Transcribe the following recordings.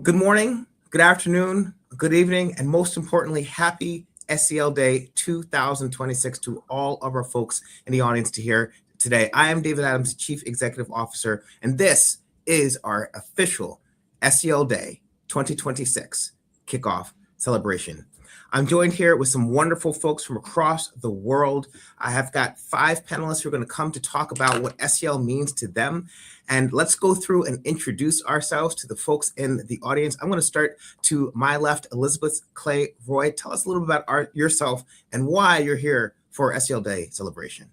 Good morning, good afternoon, good evening, and most importantly, happy SEL Day 2026 to all of our folks in the audience to hear today. I am David Adams, Chief Executive Officer, and this is our official SEL Day 2026 kickoff celebration. I'm joined here with some wonderful folks from across the world. I have got 5 panelists who are going to come to talk about what SEL means to them. And let's go through and introduce ourselves to the folks in the audience. I'm going to start to my left, Elizabeth Clay Roy. Tell us a little bit about yourself and why you're here for SEL Day celebration.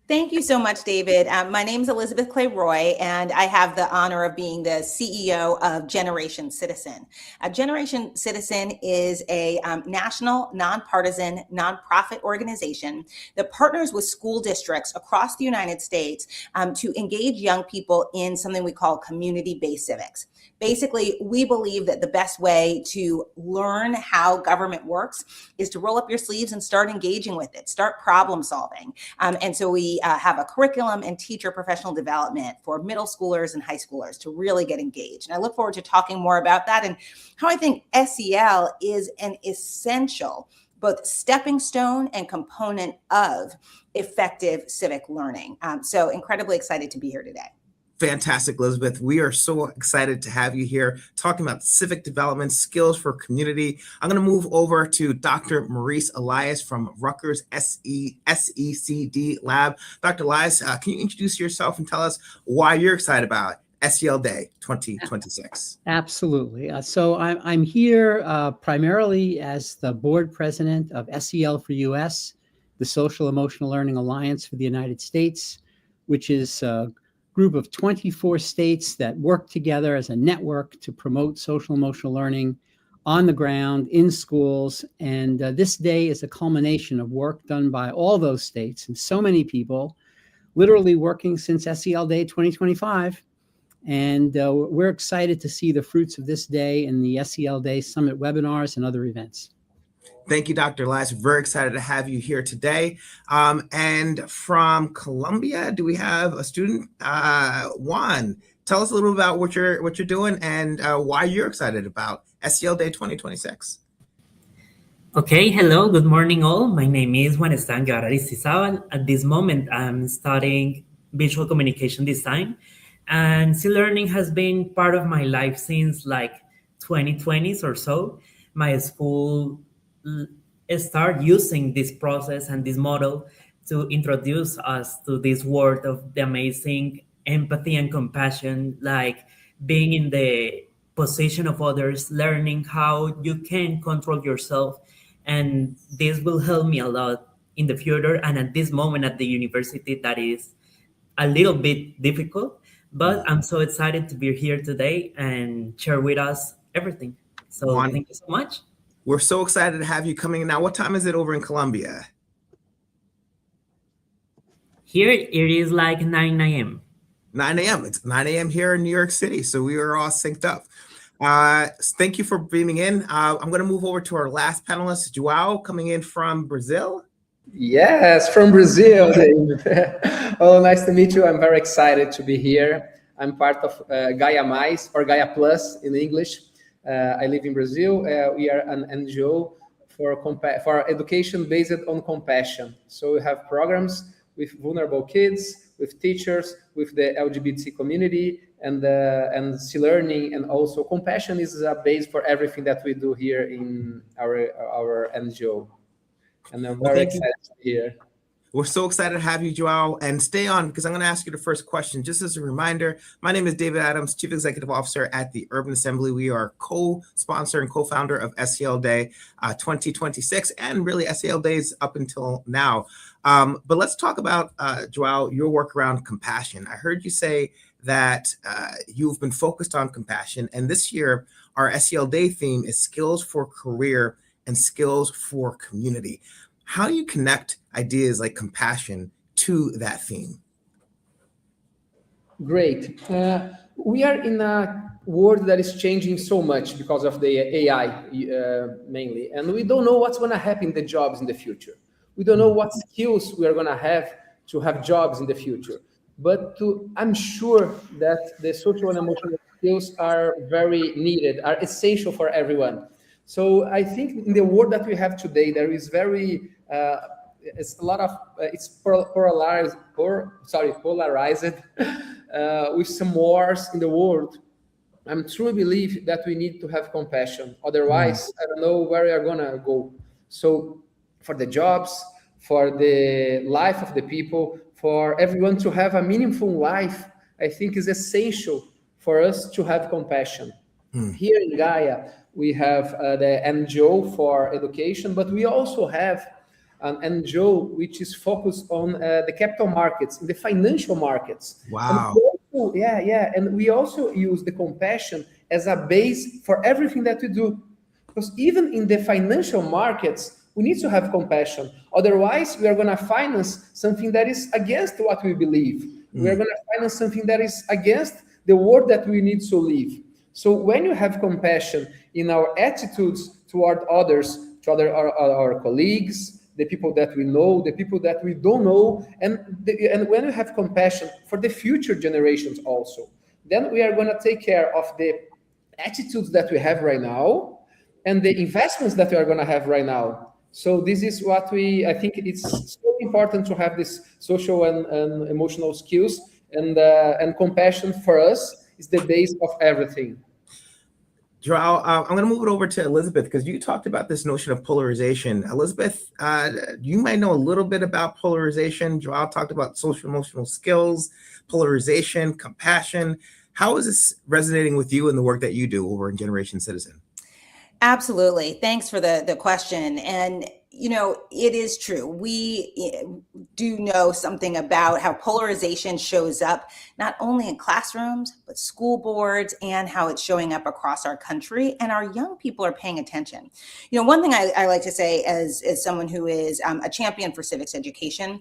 Thank you so much, David. My name is Elizabeth Clay Roy, and I have the honor of being the CEO of Generation Citizen. Generation Citizen is a national, nonpartisan, nonprofit organization that partners with school districts across the United States to engage young people in something we call community-based civics. Basically, we believe that the best way to learn how government works is to roll up your sleeves and start engaging with it, start problem solving. And so we have a curriculum and teacher professional development for middle schoolers and high schoolers to really get engaged. And I look forward to talking more about that and how I think SEL is an essential both stepping stone and component of effective civic learning. So incredibly excited to be here today. Fantastic, Elizabeth. We are so excited to have you here talking about civic development, skills for community. I'm going to move over to Dr. Maurice Elias from Rutgers SECD Lab. Dr. Elias, can you introduce yourself and tell us why you're excited about SEL Day 2026? Absolutely. So I'm here primarily as the board president of SEL for US, the Social Emotional Learning Alliance for the United States, which is group of 24 states that work together as a network to promote social emotional learning on the ground in schools. And this day is a culmination of work done by all those states and so many people literally working since SEL Day 2025. And we're excited to see the fruits of this day in the SEL Day Summit webinars and other events. Thank you, Dr. Elias. Very excited to have you here today. And from Colombia, do we have a student? Juan, tell us a little about what you're doing and why you're excited about SEL Day 2026. Okay, hello, good morning all. My name is Juan Aristizábal. At this moment, I'm studying visual communication design, and SEL learning has been part of my life since like 2020s or so. My school start using this process and this model to introduce us to this world of the amazing empathy and compassion, like being in the position of others, learning how you can control yourself. And this will help me a lot in the future. And at this moment at the university, that is a little bit difficult, but I'm so excited to be here today and share with us everything. So Juan, thank you so much. We're so excited to have you coming in. Now, what time is it over in Colombia? Here it is like 9 a.m. 9 a.m. It's 9 a.m. here in New York City, so we are all synced up. Thank you for beaming in. I'm going to move over to our last panelist, João, coming in from Brazil. Yes, from Brazil. Oh, nice to meet you. I'm very excited to be here. I'm part of Gaia Mais, or Gaia Plus in English. I live in Brazil. We are an NGO for education based on compassion. So we have programs with vulnerable kids, with teachers, with the LGBT community, and SEL learning, and also compassion is a base for everything that we do here in our NGO. And I'm very excited to be here. We're so excited to have you, João, and stay on because I'm going to ask you the first question. Just as a reminder, my name is David Adams, Chief Executive Officer at the Urban Assembly. We are co-sponsor and co-founder of SEL Day 2026 and really SEL Days up until now. But let's talk about, João, your work around compassion. I heard you say that you've been focused on compassion, and this year our SEL Day theme is skills for career and skills for community. How do you connect ideas like compassion to that theme? Great. We are in a world that is changing so much because of the AI mainly, and we don't know what's going to happen in the jobs in the future. We don't know what skills we are going to have jobs in the future. But I'm sure that the social and emotional skills are very needed, are essential for everyone. So I think in the world that we have today, there is very it's a lot of it's polarized with some wars in the world. I truly believe that we need to have compassion. Otherwise, I don't know where we are gonna go. So for the jobs, for the life of the people, for everyone to have a meaningful life, I think is essential for us to have compassion. Here in Gaia, we have the NGO for education, but we also have an NGO which is focused on the capital markets, the financial markets. Wow. And we also use the compassion as a base for everything that we do. Because even in the financial markets, we need to have compassion. Otherwise, we are going to finance something that is against what we believe. We are going to finance something that is against the world that we need to live. So when you have compassion in our attitudes toward others, to our colleagues, the people that we know, the people that we don't know, and when we have compassion for the future generations also, then we are going to take care of the attitudes that we have right now and the investments that we are going to have right now. So this is what I think it's so important to have this social and emotional skills, and compassion for us is the base of everything. João, I'm going to move it over to Elizabeth because you talked about this notion of polarization. Elizabeth, you might know a little bit about polarization. João talked about social emotional skills, polarization, compassion. How is this resonating with you in the work that you do over in Generation Citizen? Absolutely. Thanks for the question. And you know, it is true. We do know something about how polarization shows up, not only in classrooms, but school boards, and how it's showing up across our country. And our young people are paying attention. You know, one thing I like to say as someone who is a champion for civics education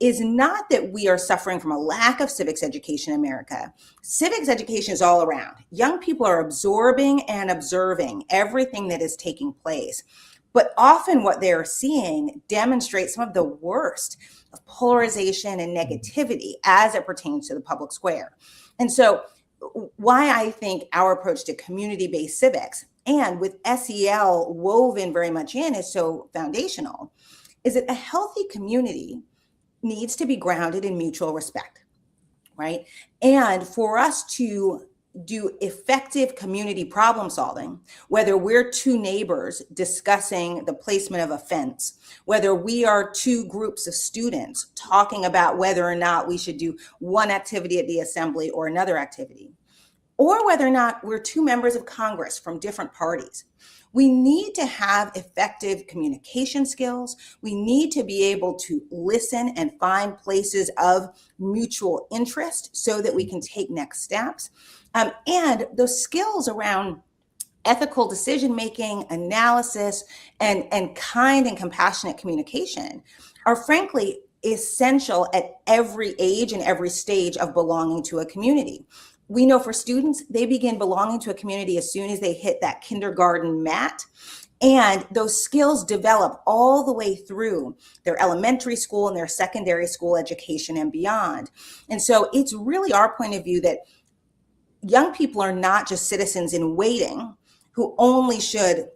is not that we are suffering from a lack of civics education in America. Civics education is all around. Young people are absorbing and observing everything that is taking place. But often what they're seeing demonstrates some of the worst of polarization and negativity as it pertains to the public square. And so why I think our approach to community-based civics, and with SEL woven very much in, is so foundational, is that a healthy community needs to be grounded in mutual respect, right? And for us to do effective community problem solving, whether we're two neighbors discussing the placement of a fence, whether we are two groups of students talking about whether or not we should do one activity at the assembly or another activity, or whether or not we're two members of Congress from different parties, we need to have effective communication skills. We need to be able to listen and find places of mutual interest so that we can take next steps. And those skills around ethical decision-making, analysis, and kind and compassionate communication are frankly essential at every age and every stage of belonging to a community. We know for students, they begin belonging to a community as soon as they hit that kindergarten mat. And those skills develop all the way through their elementary school and their secondary school education and beyond. And so it's really our point of view that young people are not just citizens in waiting who only should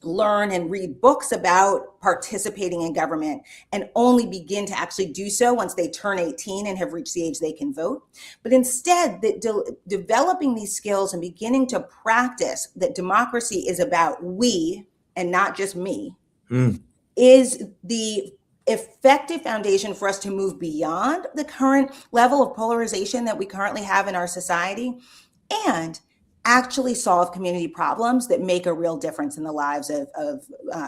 learn and read books about participating in government and only begin to actually do so once they turn 18 and have reached the age they can vote, but instead that developing these skills and beginning to practice that democracy is about we and not just me is the effective foundation for us to move beyond the current level of polarization that we currently have in our society and actually solve community problems that make a real difference in the lives of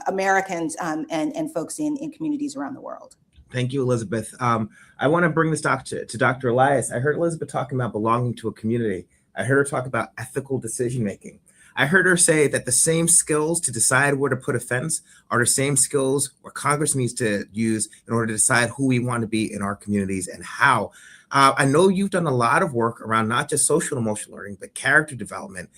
Americans and folks in communities around the world. Thank you, Elizabeth. I want to bring this talk to Dr. Elias. I heard Elizabeth talking about belonging to a community. I heard her talk about ethical decision-making. I heard her say that the same skills to decide where to put a fence are the same skills where Congress needs to use in order to decide who we want to be in our communities and how. I know you've done a lot of work around not just social and emotional learning, but character development.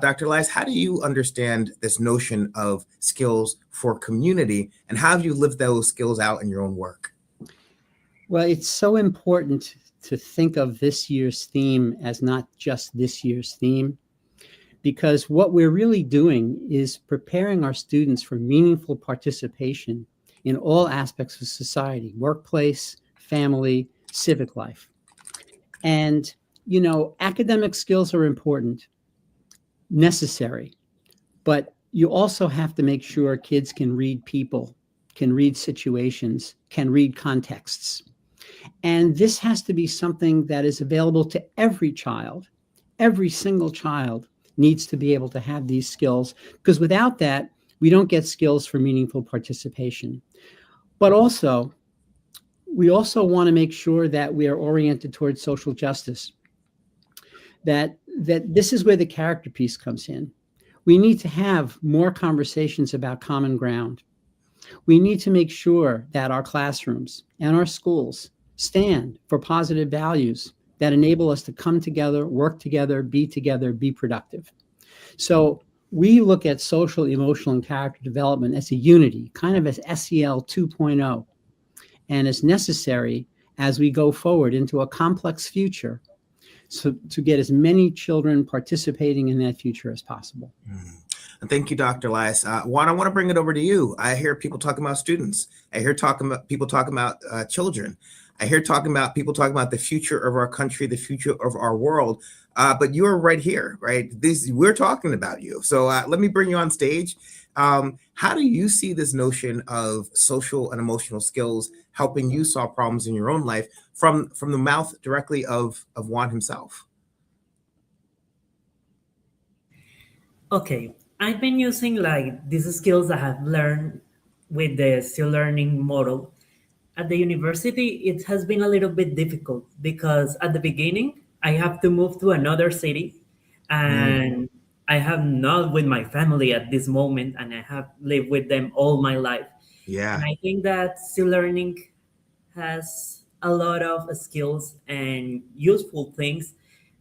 Dr. Elias, how do you understand this notion of skills for community, and how have you lived those skills out in your own work? Well, it's so important to think of this year's theme as not just this year's theme, because what we're really doing is preparing our students for meaningful participation in all aspects of society, workplace, family, civic life. And, you know, academic skills are important, necessary, but you also have to make sure kids can read people, can read situations, can read contexts. And this has to be something that is available to every child. Every single child needs to be able to have these skills, because without that, we don't get skills for meaningful participation. But also, we also want to make sure that we are oriented towards social justice, that this is where the character piece comes in. We need to have more conversations about common ground. We need to make sure that our classrooms and our schools stand for positive values that enable us to come together, work together, be productive. So we look at social, emotional, and character development as a unity, kind of as SEL 2.0, and as necessary as we go forward into a complex future, so to get as many children participating in that future as possible. And thank you, Dr. Elias. Juan, I want to bring it over to you. I hear people talking about students. I hear people talking about children. I hear people talking about the future of our country, the future of our world. But you're right here, right? We're talking about you. So let me bring you on stage. How do you see this notion of social and emotional skills helping you solve problems in your own life from the mouth directly of Juan himself? Okay, I've been using like these skills I have learned with the SEL learning model. At the university, it has been a little bit difficult because at the beginning, I have to move to another city and I have not with my family at this moment, and I have lived with them all my life. Yeah. And I think that SEL learning has a lot of skills and useful things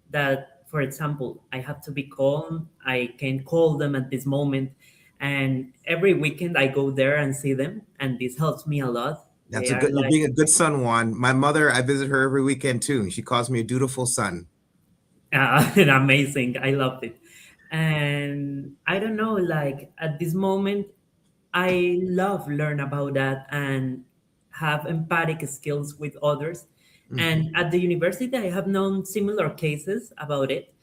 that, for example, I have to be calm. I can call them at this moment. And every weekend I go there and see them. And this helps me a lot. You're being a good son, Juan. My mother, I visit her every weekend too. And she calls me a dutiful son. Amazing. I love it. And I don't know, like at this moment, I love learn about that and have empathic skills with others. And at the university, I have known similar cases about it.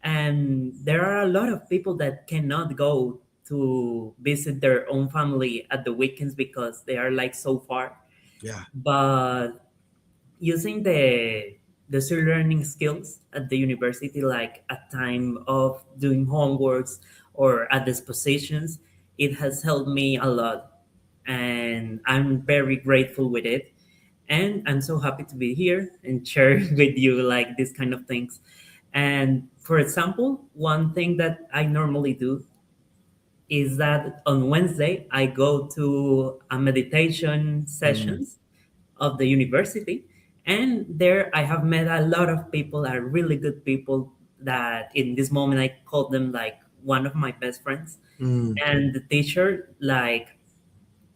And there are a lot of people that cannot go to visit their own family at the weekends because they are like so far. Yeah. But using the SEL learning skills at the university, like at time of doing homeworks or at dispositions, it has helped me a lot. And I'm very grateful with it. And I'm so happy to be here and share with you like these kind of things. And for example, one thing that I normally do is that on Wednesday, I go to a meditation sessions of the university. And there I have met a lot of people, are really good people that in this moment I call them like one of my best friends. And the teacher, like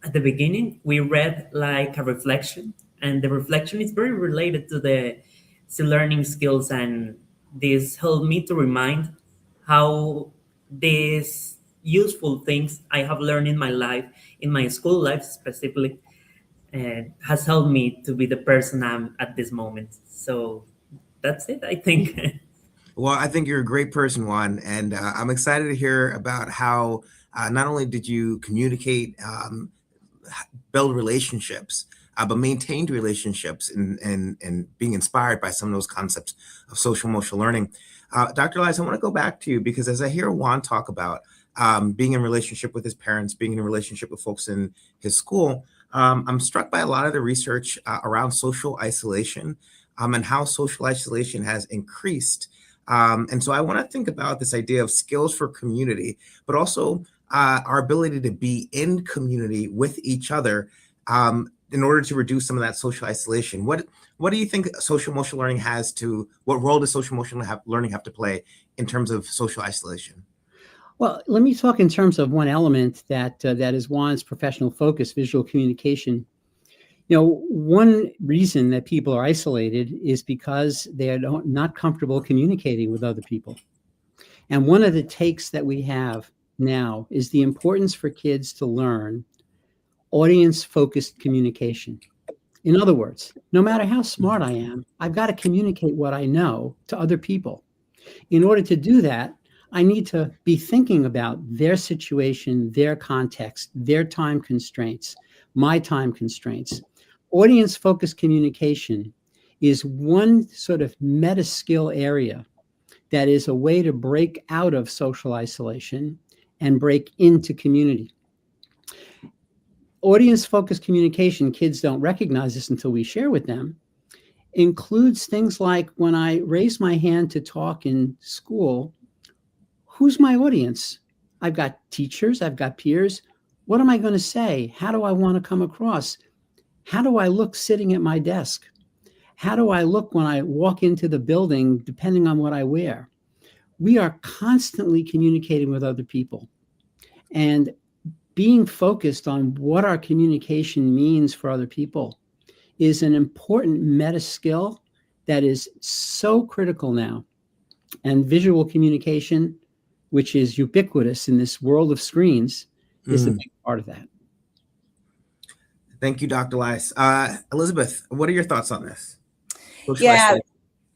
at the beginning, we read like a reflection, and the reflection is very related to the learning skills. And this helped me to remind how these useful things I have learned in my life, in my school life specifically, has helped me to be the person I'm at this moment. So that's it, I think. Well, I think you're a great person, Juan, and I'm excited to hear about how not only did you communicate, build relationships, but maintained relationships and being inspired by some of those concepts of social emotional learning. Dr. Elias, I want to go back to you because as I hear Juan talk about being in relationship with his parents, being in a relationship with folks in his school, I'm struck by a lot of the research around social isolation and how social isolation has increased. And so I want to think about this idea of skills for community, but also our ability to be in community with each other in order to reduce some of that social isolation. What do you think social emotional learning what role does social emotional learning have to play in terms of social isolation? Well, let me talk in terms of one element that is Juan's professional focus, visual communication. One reason that people are isolated is because they are not comfortable communicating with other people. And one of the takes that we have now is the importance for kids to learn audience-focused communication. In other words, no matter how smart I am, I've got to communicate what I know to other people. In order to do that, I need to be thinking about their situation, their context, their time constraints, my time constraints. Audience-focused communication is one sort of meta skill area that is a way to break out of social isolation and break into community. Audience-focused communication, kids don't recognize this until we share with them, includes things like when I raise my hand to talk in school, who's my audience? I've got teachers, I've got peers. What am I going to say? How do I want to come across? How do I look sitting at my desk? How do I look when I walk into the building, depending on what I wear? We are constantly communicating with other people. And being focused on what our communication means for other people is an important meta skill that is so critical now. And visual communication, which is ubiquitous in this world of screens, is a big part of that. Thank you, Dr. Elias. Elizabeth, what are your thoughts on this? Yeah,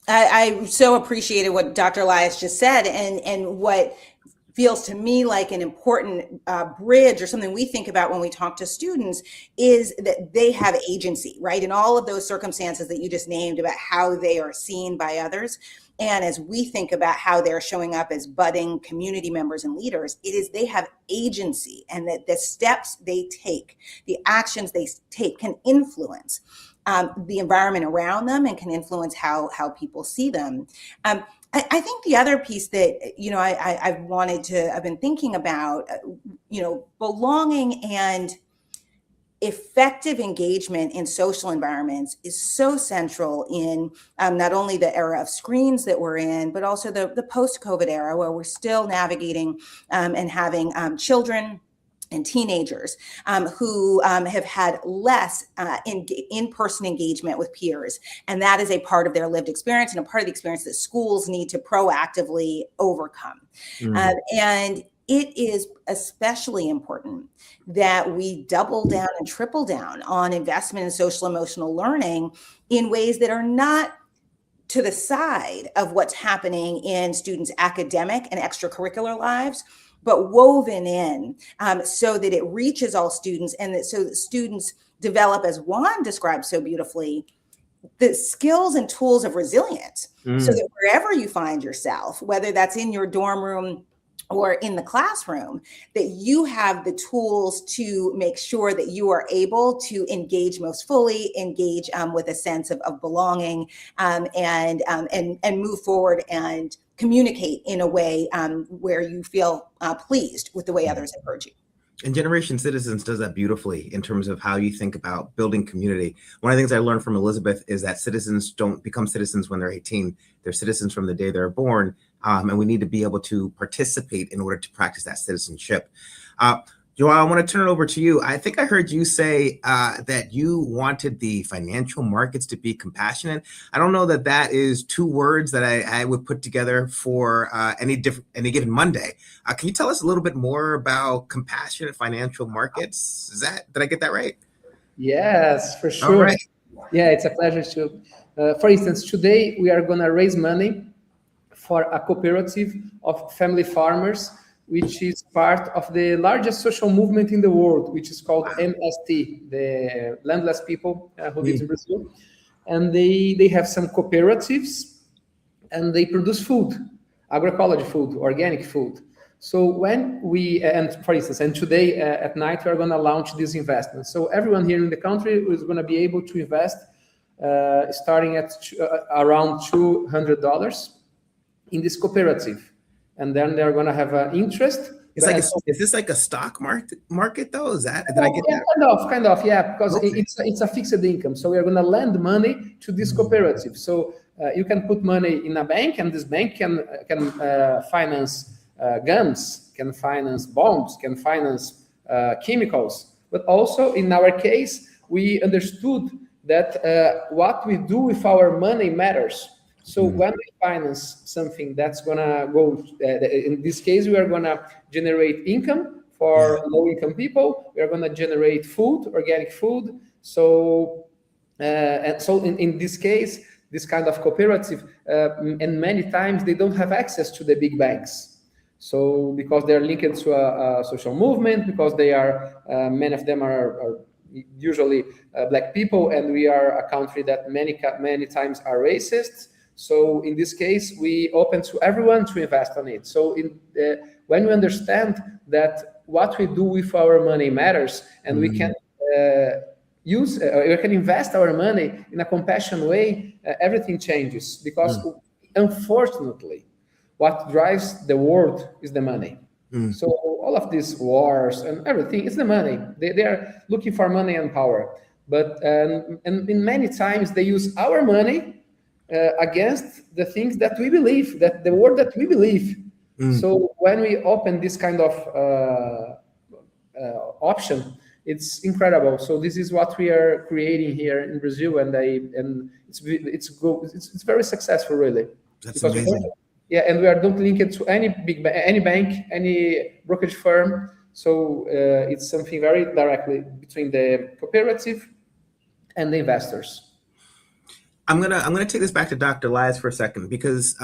I so appreciated what Dr. Elias just said, and what feels to me like an important bridge or something we think about when we talk to students is that they have agency, right? In all of those circumstances that you just named about how they are seen by others. And as we think about how they're showing up as budding community members and leaders, it is they have agency, and that the steps they take, the actions they take can influence the environment around them and can influence how people see them. I think the other piece that, I've been thinking about, belonging and effective engagement in social environments is so central in not only the era of screens that we're in, but also the post-COVID era, where we're still navigating and having children and teenagers who have had less in-person engagement with peers. And that is a part of their lived experience and a part of the experience that schools need to proactively overcome. And it is especially important that we double down and triple down on investment in social emotional learning in ways that are not to the side of what's happening in students' academic and extracurricular lives, but woven in so that it reaches all students, and that so that students develop, as Juan described so beautifully, the skills and tools of resilience, so that wherever you find yourself, whether that's in your dorm room or in the classroom, that you have the tools to make sure that you are able to engage most fully, engage with a sense of belonging, and move forward and communicate in a way where you feel pleased with the way others have heard you. And Generation Citizens does that beautifully in terms of how you think about building community. One of the things I learned from Elizabeth is that citizens don't become citizens when they're 18. They're citizens from the day they're born. And we need to be able to participate in order to practice that citizenship. João, I want to turn it over to you. I think I heard you say that you wanted the financial markets to be compassionate. I don't know that that is two words that I would put together for any given Monday. Can you tell us a little bit more about compassionate financial markets? Did I get that right? Yes, for sure. All right. Yeah, it's a pleasure to. For instance, today we are going to raise money for a cooperative of family farmers, which is part of the largest social movement in the world, which is called MST, the Landless People who live in Brazil. And they have some cooperatives, and they produce food, agroecology food, organic food. So when for instance, today at night, we are going to launch this investment. So everyone here in the country is going to be able to invest starting at around $200 in this cooperative. And then they're going to have an interest. Is this like a stock market though? Did I get that? Kind of, yeah, because it's a fixed income. So we are going to lend money to this cooperative. So you can put money in a bank, and this bank can finance guns, can finance bombs, can finance chemicals. But also in our case, we understood that what we do with our money matters. So when we finance something that's gonna go, in this case, we are gonna generate income for low-income people. We are gonna generate food, organic food. So, and so in this case, this kind of cooperative, and many times they don't have access to the big banks. So because they're linked to a social movement, because they are, many of them are usually Black people, and we are a country that many times are racist. So in this case, we open to everyone to invest on it. So when we understand that what we do with our money matters, and we can we can invest our money in a compassionate way, everything changes. Because unfortunately, what drives the world is the money. So all of these wars and everything, it's the money. They are looking for money and power. But and in many times they use our money against the things that we believe, that the word that we believe. So when we open this kind of option, it's incredible. So this is what we are creating here in Brazil, and it's very successful, really. That's amazing. And we are not linked to any any bank, any brokerage firm. So it's something very directly between the cooperative and the investors. I'm gonna take this back to Dr. Elias for a second, because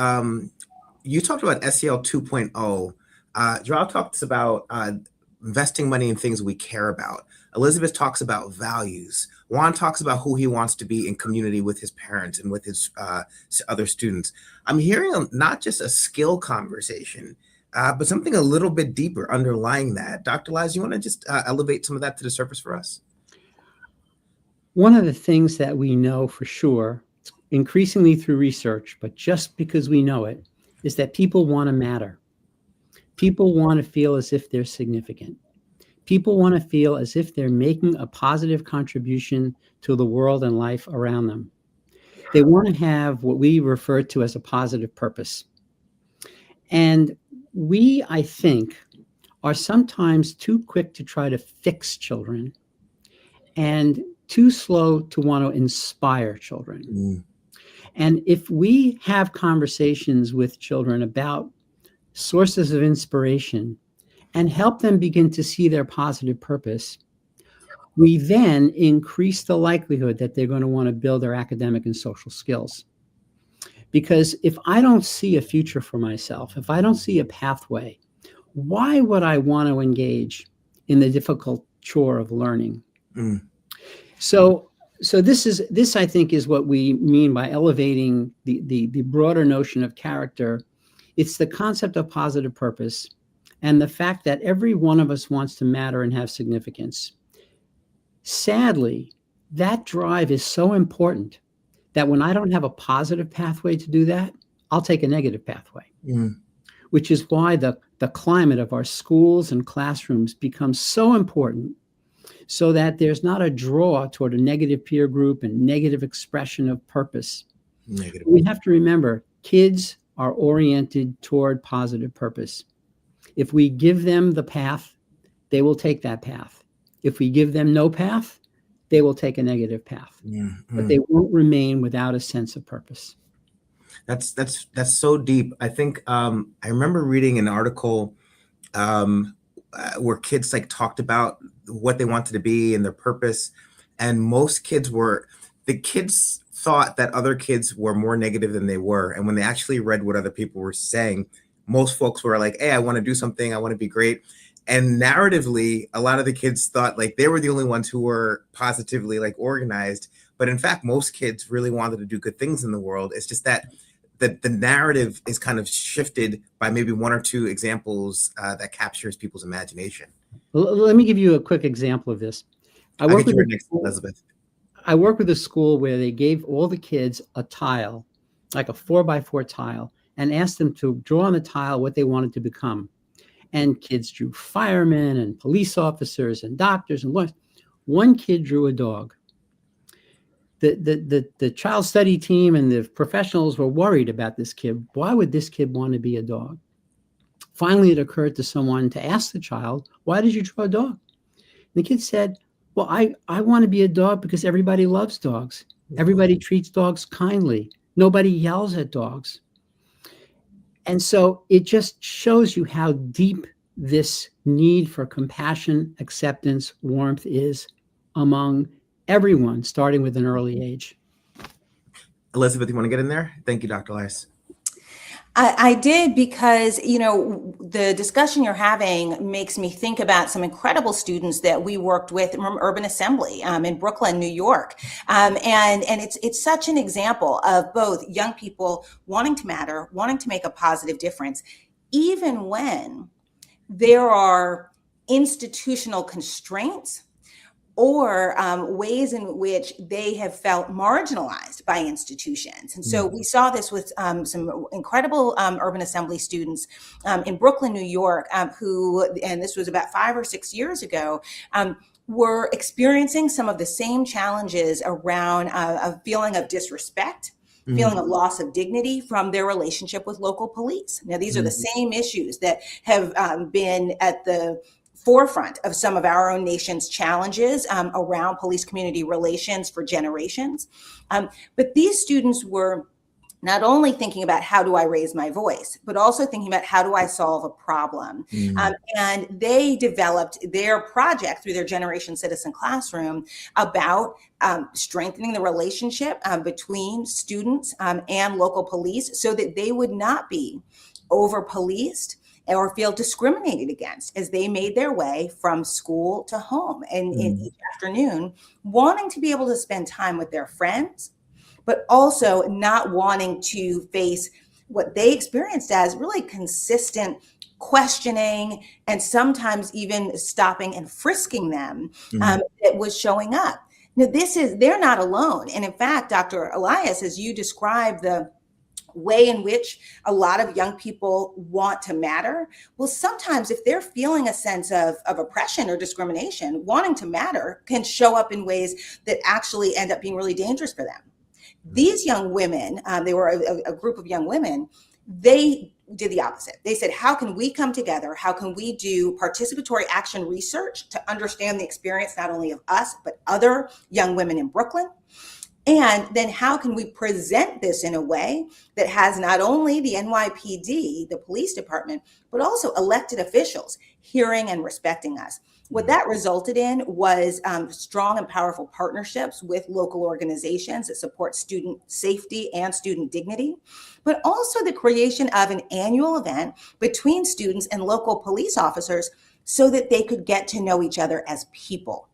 you talked about SEL 2.0. João talks about investing money in things we care about. Elizabeth talks about values. Juan talks about who he wants to be in community with his parents and with his other students. I'm hearing not just a skill conversation, but something a little bit deeper underlying that. Dr. Elias, you want to just elevate some of that to the surface for us? One of the things that we know for sure, increasingly through research, but just because we know it, is that people want to matter. People want to feel as if they're significant. People want to feel as if they're making a positive contribution to the world and life around them. They want to have what we refer to as a positive purpose. And we, I think, are sometimes too quick to try to fix children and too slow to want to inspire children. And if we have conversations with children about sources of inspiration and help them begin to see their positive purpose, we then increase the likelihood that they're going to want to build their academic and social skills. Because if I don't see a future for myself, if I don't see a pathway, why would I want to engage in the difficult chore of learning? So this I think is what we mean by elevating the broader notion of character. It's the concept of positive purpose and the fact that every one of us wants to matter and have significance. Sadly, that drive is so important that when I don't have a positive pathway to do that, I'll take a negative pathway, which is why the climate of our schools and classrooms becomes so important, so that there's not a draw toward a negative peer group and negative expression of purpose. We have to remember, kids are oriented toward positive purpose. If we give them the path, they will take that path. If we give them no path, they will take a negative path. But they won't remain without a sense of purpose. That's so deep. I think I remember reading an article where kids like talked about what they wanted to be and their purpose, and most kids thought that other kids were more negative than they were. And when they actually read what other people were saying, most folks were like, hey, I want to do something, I want to be great. And narratively, a lot of the kids thought like they were the only ones who were positively like organized. But in fact, most kids really wanted to do good things in the world. It's just that the narrative is kind of shifted by maybe one or two examples that captures people's imagination. Let me give you a quick example of this. I work with Elizabeth. I work with a school where they gave all the kids a tile, like a 4x4 tile, and asked them to draw on the tile what they wanted to become. And kids drew firemen and police officers and doctors and lawyers. One kid drew a dog. The child study team and the professionals were worried about this kid. Why would this kid want to be a dog? Finally, it occurred to someone to ask the child, why did you draw a dog? And the kid said, well, I want to be a dog because everybody loves dogs. Everybody treats dogs kindly. Nobody yells at dogs. And so it just shows you how deep this need for compassion, acceptance, warmth is among everyone, starting with an early age. Elizabeth, you want to get in there? Thank you, Dr. Elias. I did because, the discussion you're having makes me think about some incredible students that we worked with from Urban Assembly in Brooklyn, New York. And it's such an example of both young people wanting to matter, wanting to make a positive difference, even when there are institutional constraints or ways in which they have felt marginalized by institutions. And so we saw this with some incredible Urban Assembly students in Brooklyn, New York, who, and this was about 5 or 6 years ago, were experiencing some of the same challenges around a feeling of disrespect, feeling of loss of dignity from their relationship with local police. Now, these are the same issues that have been at the forefront of some of our own nation's challenges around police community relations for generations. But these students were not only thinking about how do I raise my voice, but also thinking about how do I solve a problem. And they developed their project through their Generation Citizen classroom about strengthening the relationship between students and local police so that they would not be over-policed or feel discriminated against as they made their way from school to home and in each afternoon, wanting to be able to spend time with their friends, but also not wanting to face what they experienced as really consistent questioning and sometimes even stopping and frisking them that was showing up. Now, they're not alone. And in fact, Dr. Elias, as you described the way in which a lot of young people want to matter, well, sometimes if they're feeling a sense of oppression or discrimination, wanting to matter can show up in ways that actually end up being really dangerous for them. These young women, they were a group of young women, they did the opposite. They said, how can we come together? How can we do participatory action research to understand the experience not only of us, but other young women in Brooklyn? And then how can we present this in a way that has not only the NYPD, the police department, but also elected officials hearing and respecting us? What that resulted in was strong and powerful partnerships with local organizations that support student safety and student dignity, but also the creation of an annual event between students and local police officers so that they could get to know each other as people.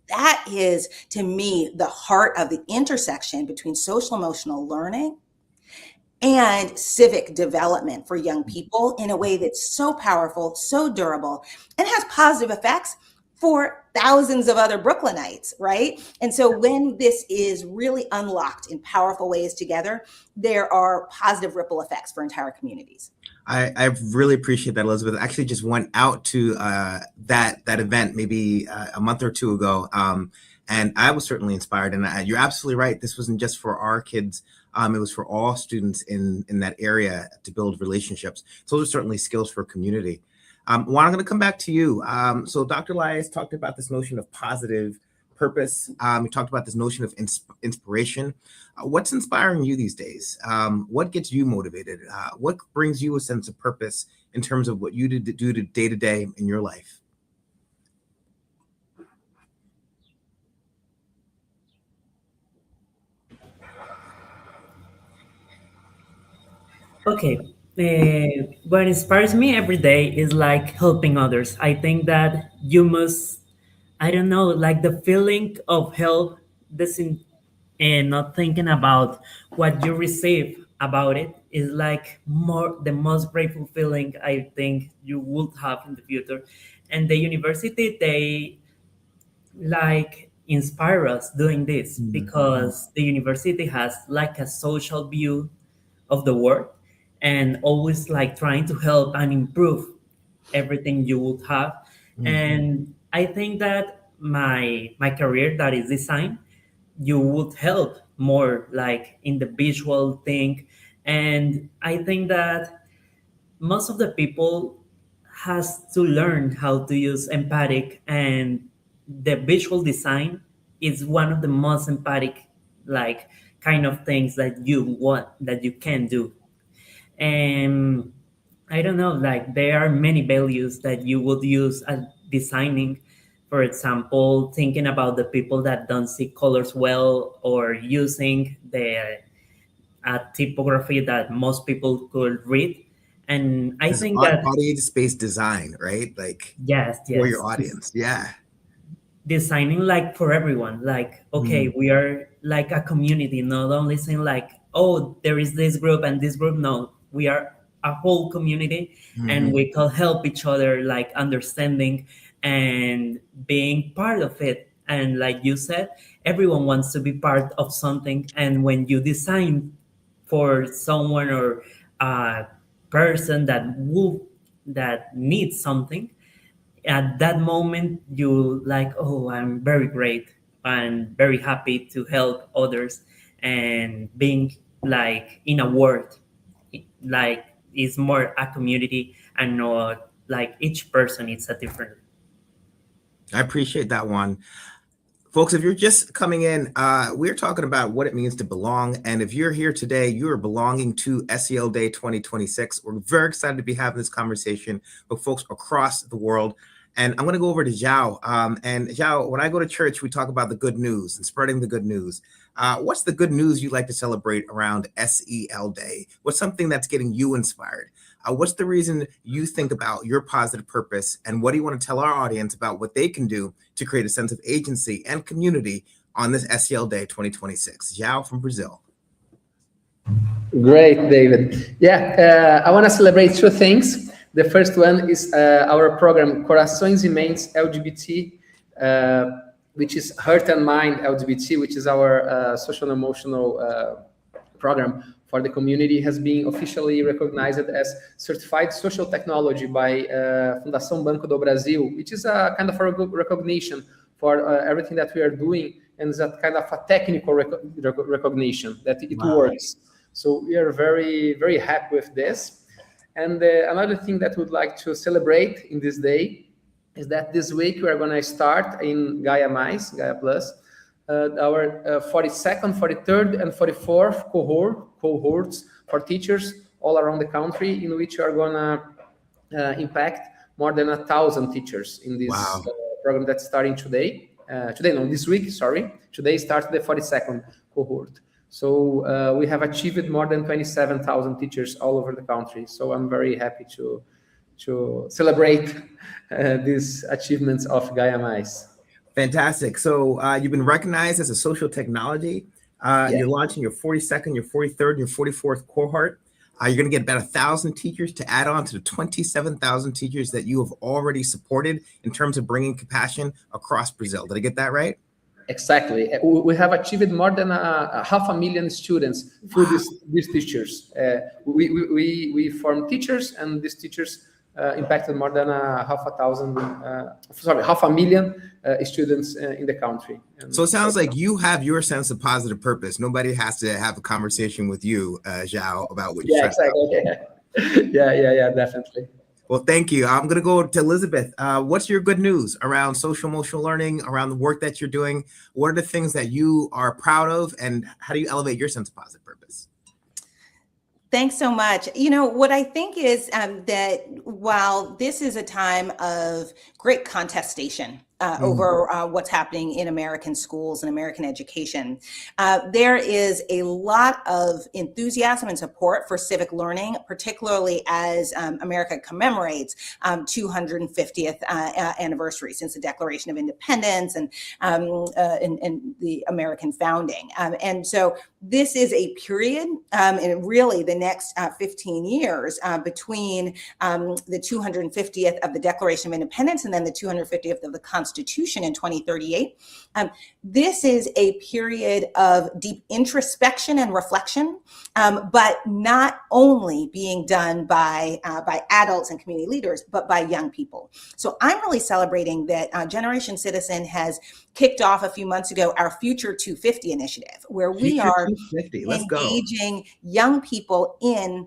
That is, to me, the heart of the intersection between social emotional learning and civic development for young people in a way that's so powerful, so durable, and has positive effects for thousands of other Brooklynites, right? And so when this is really unlocked in powerful ways together, there are positive ripple effects for entire communities. I really appreciate that, Elizabeth. I actually just went out to that event maybe a month or two ago, and I was certainly inspired. And you're absolutely right. This wasn't just for our kids. It was for all students in that area to build relationships. So those are certainly skills for community. Juan, I'm going to come back to you. So Dr. Elias talked about this notion of positive purpose. We talked about this notion of inspiration. What's inspiring you these days? What gets you motivated? What brings you a sense of purpose in terms of what you do day to day in your life? Okay. What inspires me every day is like helping others. I think that you must, I don't know, like the feeling of help doesn't, and not thinking about what you receive about it is like the most grateful feeling I think you would have in the future. And the university, they like inspire us doing this because the university has like a social view of the world and always like trying to help and improve everything you would have. And I think that my career that is design, you would help more like in the visual thing. And I think that most of the people has to learn how to use empathic and the visual design is one of the most empathic, like, kind of things that you can do. And I don't know, like, there are many values that you would use at designing. For example, thinking about the people that don't see colors well, or using the typography that most people could read. And I think that audience-based design, right? Like, yes, for your audience. Yeah. Designing like for everyone, like, okay, we are like a community, not only saying like, oh, there is this group and this group. No, we are a whole community, and we can help each other, like understanding and being part of it. And like you said, everyone wants to be part of something. And when you design for someone or a person that needs something, at that moment you like, oh, I'm very great and very happy to help others, and being like in a world, like, is more a community and not like each person is a different. I appreciate that one. Folks, if you're just coming in, we're talking about what it means to belong. And if you're here today, you are belonging to SEL Day 2026. We're very excited to be having this conversation with folks across the world. And I'm going to go over to João. And João, when I go to church, we talk about the good news and spreading the good news. What's the good news you'd like to celebrate around SEL Day? What's something that's getting you inspired? What's the reason you think about your positive purpose? And what do you want to tell our audience about what they can do to create a sense of agency and community on this SEL Day 2026? João from Brazil. Great, David. Yeah, I want to celebrate two things. The first one is our program, Corações e Mentes LGBT, which is Heart and Mind LGBT, which is our social and emotional program for the community, has been officially recognized as certified social technology by Fundação Banco do Brasil, which is a kind of a recognition for everything that we are doing, and is a kind of a technical recognition that it works. So we are very, very happy with this. And another thing that we'd like to celebrate in this day is that this week we are going to start in Gaia Plus, our 42nd, 43rd, and 44th cohorts for teachers all around the country, in which we are going to impact more than 1,000 teachers in this program that's starting this week, sorry. Today starts the 42nd cohort. So we have achieved more than 27,000 teachers all over the country. So I'm very happy to celebrate these achievements of Gaia. Fantastic. So you've been recognized as a social technology. You're launching your 42nd, your 43rd, and your 44th cohort. You're going to get about 1,000 teachers to add on to the 27,000 teachers that you have already supported in terms of bringing compassion across Brazil. Did I get that right? Exactly. We have achieved more than 500,000 students through these teachers. We form teachers, and these teachers impacted more than 500,000 students in the country. And so it sounds like you have your sense of positive purpose. Nobody has to have a conversation with you, João, about what you're trying to do. Yeah, definitely. Well, thank you. I'm going to go to Elizabeth. What's your good news around social emotional learning, around the work that you're doing? What are the things that you are proud of, and how do you elevate your sense of positive purpose? Thanks so much. You know, what I think is that while this is a time of great contestation over what's happening in American schools and American education, there is a lot of enthusiasm and support for civic learning, particularly as America commemorates 250th anniversary since the Declaration of Independence and the American founding. And so this is a period, and really the next 15 years between the 250th of the Declaration of Independence and then the 250th of the Constitution in 2038. This is a period of deep introspection and reflection, but not only being done by adults and community leaders, but by young people. So I'm really celebrating that Generation Citizen has kicked off a few months ago our Future 250 initiative, where we are engaging young people in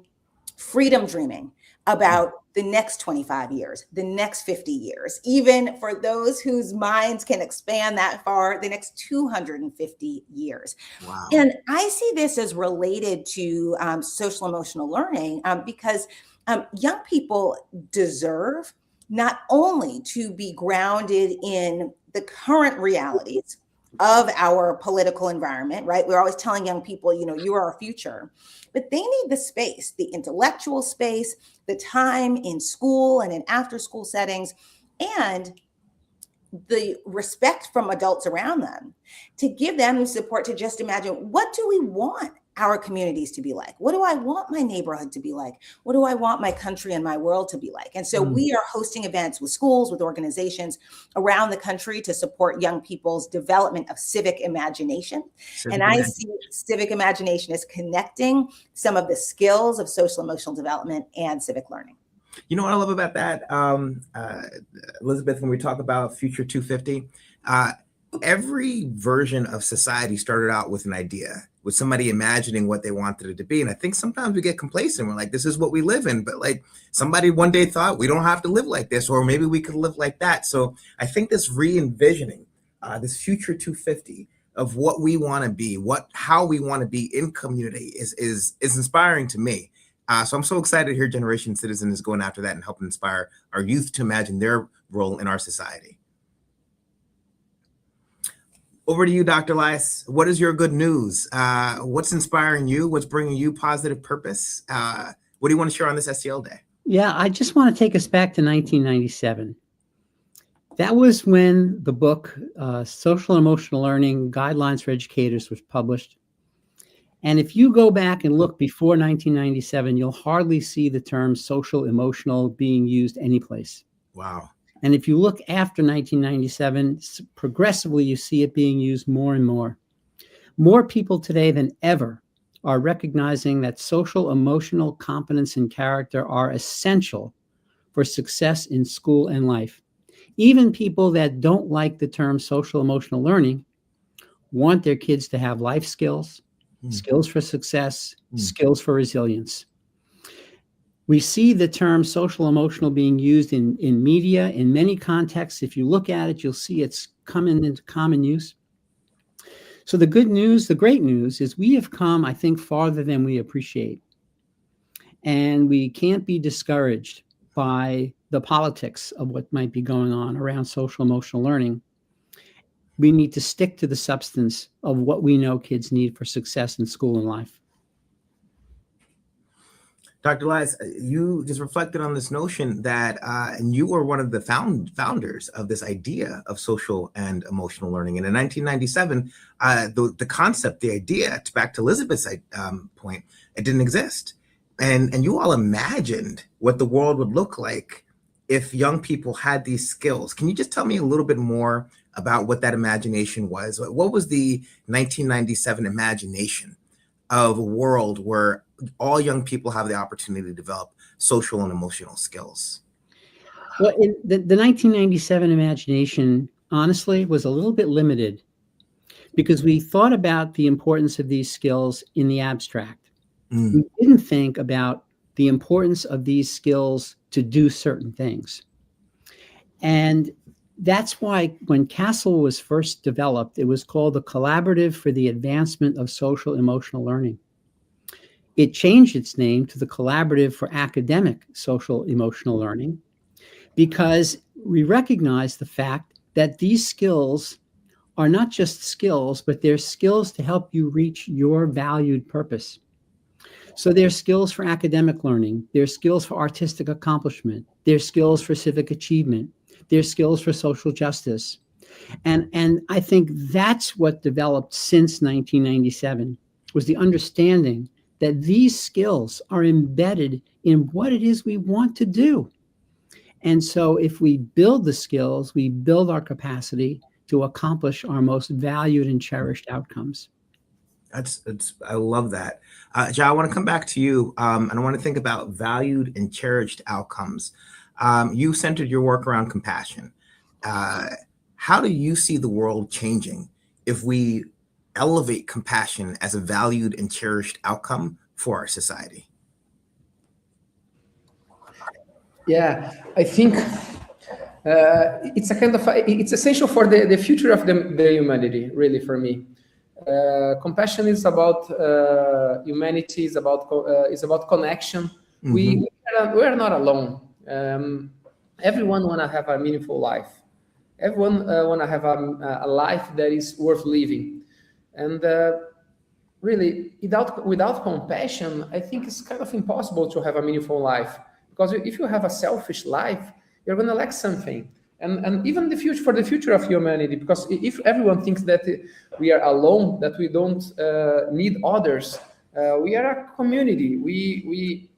freedom dreaming about the next 25 years, the next 50 years, even for those whose minds can expand that far, the next 250 years. Wow. And I see this as related to social emotional learning because young people deserve not only to be grounded in the current realities of our political environment, right? We're always telling young people, you know, you are our future, but they need the space, the intellectual space, the time in school and in after school settings, and the respect from adults around them to give them the support to just imagine, what do we want our communities to be like? What do I want my neighborhood to be like? What do I want my country and my world to be like? And so we are hosting events with schools, with organizations around the country to support young people's development of civic imagination. I see civic imagination as connecting some of the skills of social emotional development and civic learning. You know what I love about that, Elizabeth, when we talk about Future 250, every version of society started out with an idea, with somebody imagining what they wanted it to be. And I think sometimes we get complacent. We're like, this is what we live in. But like somebody one day thought we don't have to live like this, or maybe we could live like that. So I think this re-envisioning, this Future 250 of what we want to be, how we want to be in community is inspiring to me. So I'm so excited to hear Generation Citizen is going after that and helping inspire our youth to imagine their role in our society. Over to you, Dr. Elias. What is your good news? What's inspiring you? What's bringing you positive purpose? What do you want to share on this SEL Day? Yeah, I just want to take us back to 1997. That was when the book, Social and Emotional Learning Guidelines for Educators, was published. And if you go back and look before 1997, you'll hardly see the term social emotional being used anyplace. Wow. And if you look after 1997, progressively you see it being used more and more. More people today than ever are recognizing that social emotional competence and character are essential for success in school and life. Even people that don't like the term social emotional learning want their kids to have life skills, skills for success, skills for resilience. We see the term social emotional being used in media in many contexts. If you look at it, you'll see it's coming into common use. So the good news, the great news is we have come, I think, farther than we appreciate. And we can't be discouraged by the politics of what might be going on around social emotional learning. We need to stick to the substance of what we know kids need for success in school and life. Dr. Elias, you just reflected on this notion that, and you were one of the founders of this idea of social and emotional learning. And in 1997, the concept, the idea, back to Elizabeth's point, it didn't exist. And you all imagined what the world would look like if young people had these skills. Can you just tell me a little bit more about what that imagination was? What was the 1997 imagination of a world where all young people have the opportunity to develop social and emotional skills? Well, the 1997 imagination, honestly, was a little bit limited because we thought about the importance of these skills in the abstract. We didn't think about the importance of these skills to do certain things. And that's why when CASEL was first developed, it was called the Collaborative for the Advancement of Social Emotional Learning. It changed its name to the Collaborative for Academic Social Emotional Learning because we recognize the fact that these skills are not just skills, but they're skills to help you reach your valued purpose. So they're skills for academic learning, they're skills for artistic accomplishment, they're skills for civic achievement, they're skills for social justice. And I think that's what developed since 1997 was the understanding that these skills are embedded in what it is we want to do. And so if we build the skills, we build our capacity to accomplish our most valued and cherished outcomes. I love that. João, I want to come back to you, and I want to think about valued and cherished outcomes. You centered your work around compassion. How do you see the world changing if we elevate compassion as a valued and cherished outcome for our society? Yeah, I think it's a kind of it's essential for the future of the humanity, really, for me. Compassion is about humanity, is about connection. Mm-hmm. We are not alone. Everyone want to have a meaningful life. Everyone want to have a life that is worth living, and really, without compassion, I think it's kind of impossible to have a meaningful life. Because if you have a selfish life, you're going to lack something. And even for the future of humanity, because if everyone thinks that we are alone, that we don't need others, we are a community. We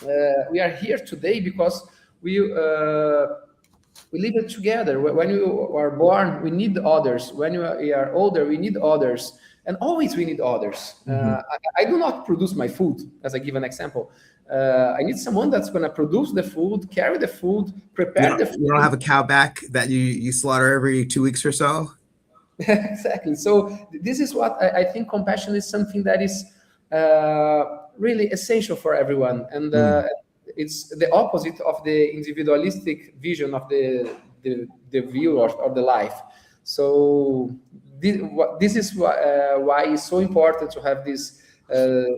are here today because we live it together. When you are born, we need others. When you are older, we need others. And always we need others. Mm-hmm. I do not produce my food, as I give an example. I need someone that's going to produce the food, carry the food, prepare the food. You don't have a cow back that you slaughter every 2 weeks or so? Exactly. So this is what I think compassion is something that is really essential for everyone. And it's the opposite of the individualistic vision of the view or the life. So this is why it's so important to have this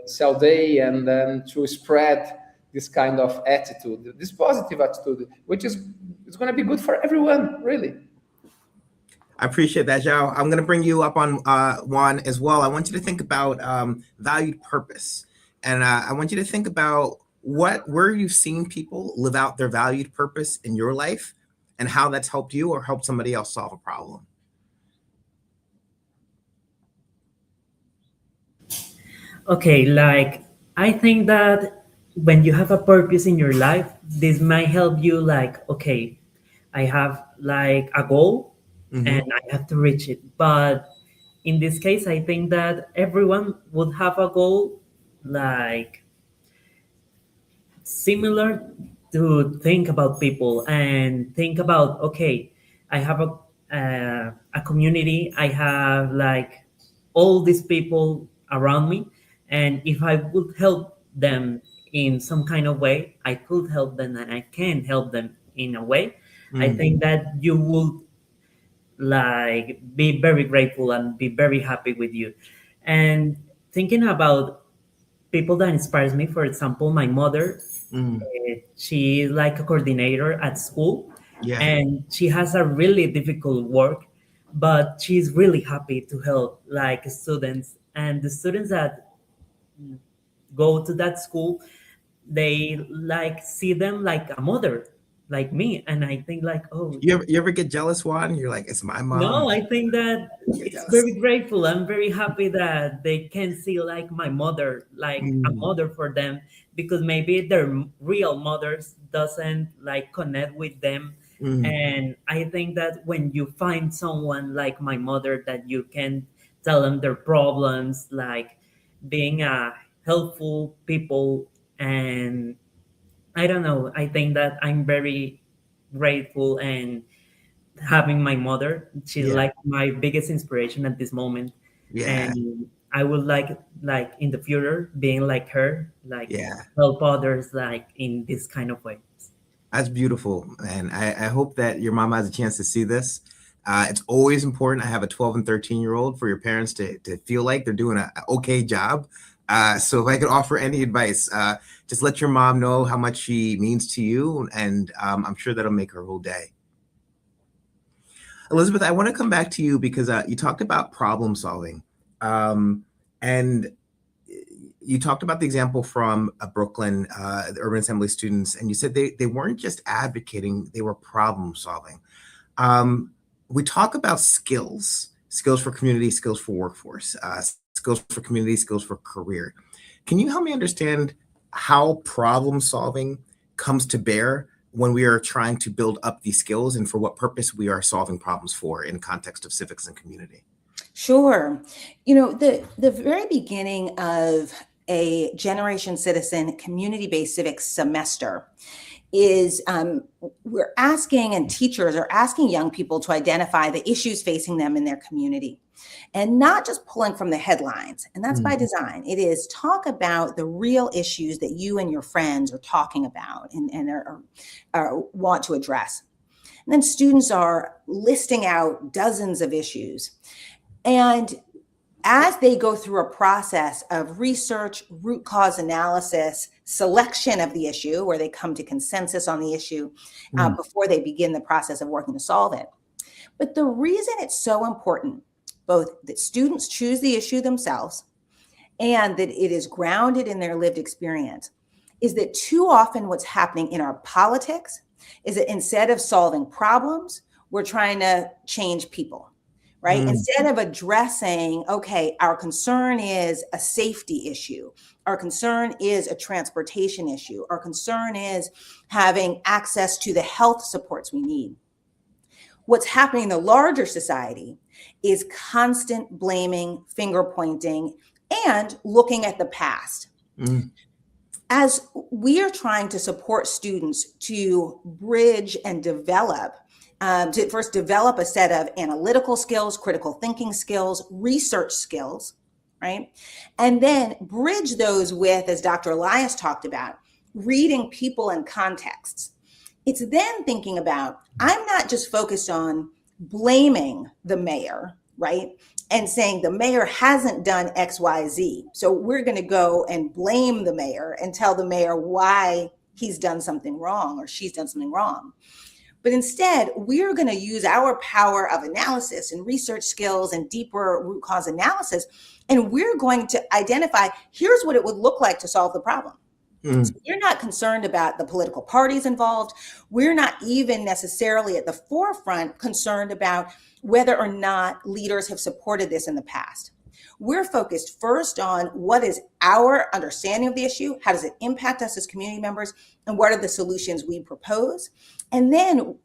SEL day and then to spread this kind of attitude, this positive attitude, which is going to be good for everyone, really. I appreciate that, João. I'm going to bring you up on Juan as well. I want you to think about valued purpose. And I want you to think about where you've seen people live out their valued purpose in your life and how that's helped you or helped somebody else solve a problem. Okay, like I think that when you have a purpose in your life, this might help you like, okay, I have like a goal and I have to reach it. But in this case, I think that everyone would have a goal like similar to think about people and think about, okay, I have a community, I have like all these people around me, and if I would help them in some kind of way, I could help them and I can help them in a way. I think that you would like be very grateful and be very happy with you. And thinking about people that inspires me, for example, my mother, she is like a coordinator at school, and she has a really difficult work, but she's really happy to help like students, and the students that go to that school, they like see them like a mother, like me. And I think like, oh, You ever get jealous, Juan? You're like, it's my mom. no, I think that it's very grateful. I'm very happy that they can see like my mother, like a mother for them, because maybe their real mothers doesn't like connect with them. And I think that when you find someone like my mother that you can tell them their problems, like being a helpful people, and I don't know, I think that I'm very grateful and having my mother. She's like my biggest inspiration at this moment. And I would like in the future being like her, like help others like in this kind of way. That's beautiful. And I hope that your mom has a chance to see this. It's always important. I have a 12 and 13-year-old for your parents to feel like they're doing an okay job. So if I could offer any advice, just let your mom know how much she means to you. And I'm sure that'll make her whole day. Elizabeth, I want to come back to you because you talked about problem solving. And you talked about the example from Brooklyn, the Urban Assembly students, and you said they weren't just advocating, they were problem solving. We talk about skills for community, skills for workforce, skills for community, skills for career. Can you help me understand how problem solving comes to bear when we are trying to build up these skills and for what purpose we are solving problems for in context of civics and community? Sure. You know, the very beginning of a Generation Citizen community-based civics semester is we're asking, and teachers are asking young people to identify the issues facing them in their community. and not just pulling from the headlines. And that's by design. It is talk about the real issues that you and your friends are talking about and are want to address. And then students are listing out dozens of issues. And as they go through a process of research, root cause analysis, selection of the issue, where they come to consensus on the issue before they begin the process of working to solve it. But the reason it's so important, both that students choose the issue themselves and that it is grounded in their lived experience, is that too often what's happening in our politics is that instead of solving problems, we're trying to change people. Right? Instead of addressing, okay, our concern is a safety issue. Our concern is a transportation issue. Our concern is having access to the health supports we need. What's happening in the larger society is constant blaming, finger pointing, and looking at the past. As we are trying to support students to bridge and develop to first develop a set of analytical skills, critical thinking skills, research skills, right? And then bridge those with, as Dr. Elias talked about, reading people and contexts. It's then thinking about, I'm not just focused on blaming the mayor, right? And saying the mayor hasn't done X, Y, Z. So we're going to go and blame the mayor and tell the mayor why he's done something wrong or she's done something wrong. But instead, we're going to use our power of analysis and research skills and deeper root cause analysis. And we're going to identify, here's what it would look like to solve the problem. So we're not concerned about the political parties involved. We're not even necessarily at the forefront concerned about whether or not leaders have supported this in the past. We're focused first on what is our understanding of the issue, how does it impact us as community members, and what are the solutions we propose. And then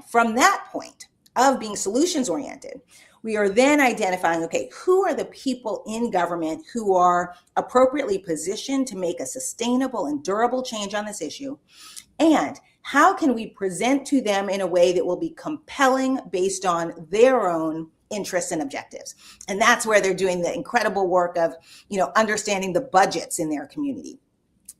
from that point of being solutions oriented, we are then identifying, okay, who are the people in government who are appropriately positioned to make a sustainable and durable change on this issue? And how can we present to them in a way that will be compelling based on their own interests and objectives? And that's where they're doing the incredible work of, understanding the budgets in their community.